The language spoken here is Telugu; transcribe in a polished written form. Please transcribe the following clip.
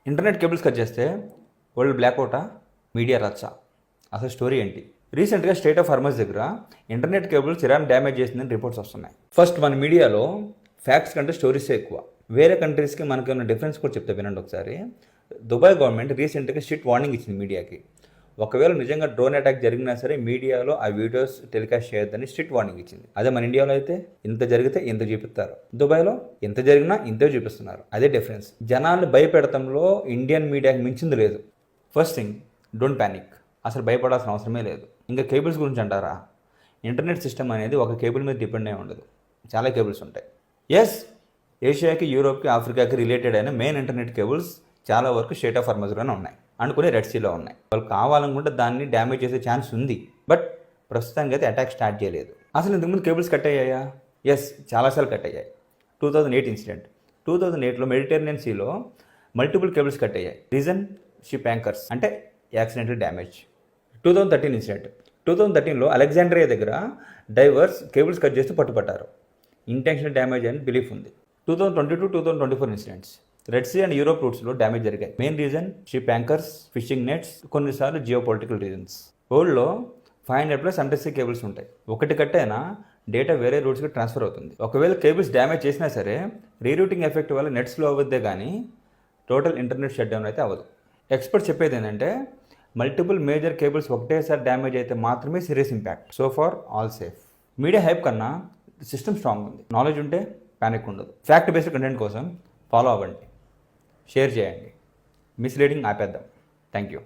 ఇంటర్నెట్ కేబుల్స్ కట్ చేస్తే వరల్డ్ బ్లాక్అవుటా, మీడియా రచ్చ. అసలు స్టోరీ ఏంటి? రీసెంట్గా స్టేట్ ఆఫ్ హార్మస్ దగ్గర ఇంటర్నెట్ కేబుల్స్ ఇరాన్ డ్యామేజ్ చేసిందని రిపోర్ట్స్ వస్తున్నాయి. ఫస్ట్ మన మీడియాలో ఫ్యాక్ట్స్ కంటే స్టోరీసే ఎక్కువ. వేరే కంట్రీస్కి మనకి ఉన్న డిఫరెన్స్ కూడా చెప్తే వినండి ఒకసారి. దుబాయ్ గవర్నమెంట్ రీసెంట్గా స్ట్రిక్ట్ వార్నింగ్ ఇచ్చింది మీడియాకి. ఒకవేళ నిజంగా డ్రోన్ అటాక్ జరిగినా సరే మీడియాలో ఆ వీడియోస్ టెలికాస్ట్ చేయొద్దని స్ట్రిక్ట్ వార్నింగ్ ఇచ్చింది. అదే మన ఇండియాలో అయితే ఇంత జరిగితే ఇంత చూపిస్తారు, దుబాయ్లో ఎంత జరిగినా ఇంతే చూపిస్తున్నారు. అదే డిఫరెన్స్. జనాల్ని భయపెడతంలో ఇండియన్ మీడియాకి మించింది లేదు. First thing, don't panic. అసలు భయపడాల్సిన అవసరమే లేదు. ఇంకా కేబుల్స్ గురించి అంటారా? ఇంటర్నెట్ సిస్టమ్ అనేది ఒక కేబుల్ మీద డిపెండ్ అయి ఉండదు, చాలా కేబుల్స్ ఉంటాయి. ఎస్, ఏషియాకి, యూరోప్కి, ఆఫ్రికాకి రిలేటెడ్ అయిన మెయిన్ ఇంటర్నెట్ కేబుల్స్ చాలా వరకు స్టేట్ ఆఫ్ హార్మస్లోనే ఉన్నాయి, అనుకుని రెడ్ సీలో ఉన్నాయి. వాళ్ళు కావాలనుకుంటే దాన్ని డ్యామేజ్ చేసే ఛాన్స్ ఉంది, బట్ ప్రస్తుతానికి అయితే అటాక్ స్టార్ట్ చేయలేదు. అసలు ఇంతకుముందు కేబుల్స్ కట్ అయ్యాయా? ఎస్, చాలాసార్లు కట్ అయ్యాయి. 2008 ఇన్సిడెంట్. 2008లో మెడిటరేనియన్ సీలో మల్టిపుల్ కేబుల్స్ కట్ అయ్యాయి. రీజన్, షిప్ యాంకర్స్ అంటే యాక్సిడెంటల్ డ్యామేజ్. 2013 ఇన్సిడెంట్. 2013లో అలెగ్జాండ్రియా దగ్గర డైవర్స్ కేబుల్స్ కట్ చేస్తూ పట్టుపట్టారు. ఇంటెన్షనల్ డ్యామేజ్ అని బిలీఫ్ ఉంది. 2022-2024 incidents. Red Sea and Europe రూట్స్లో డ్యామేజ్ జరిగాయి. Main reason ship anchors, fishing nets, కొన్నిసార్లు జియో పొలిటికల్ రీజన్స్. వరల్డ్లో 500+ అండర్సీ కేబుల్స్ ఉంటాయి. ఒకటి కట్ అయినా డేటా వేరే రూట్స్కి ట్రాన్స్ఫర్ అవుతుంది. ఒకవేళ కేబుల్స్ డ్యామేజ్ చేసినా సరే రీరూటింగ్ ఎఫెక్ట్ వల్ల నెట్ స్లో అవ్వద్దే కానీ టోటల్ ఇంటర్నెట్ షట్ డౌన్ అయితే అవ్వదు. ఎక్స్పర్ట్ చెప్పేది ఏంటంటే మల్టిపుల్ మేజర్ కేబుల్స్ ఒకటేసారి డ్యామేజ్ అయితే మాత్రమే serious impact. So far all safe. Media hype కన్నా సిస్టమ్ స్ట్రాంగ్ ఉంది. నాలెడ్జ్ ఉంటే ప్యానిక్ ఉండదు. ఫ్యాక్ట్ బేస్డ్ కంటెంట్ కోసం ఫాలో అవ్వండి, షేర్ చేయండి, మిస్లీడింగ్ ఆపేద్దాం. Thank you.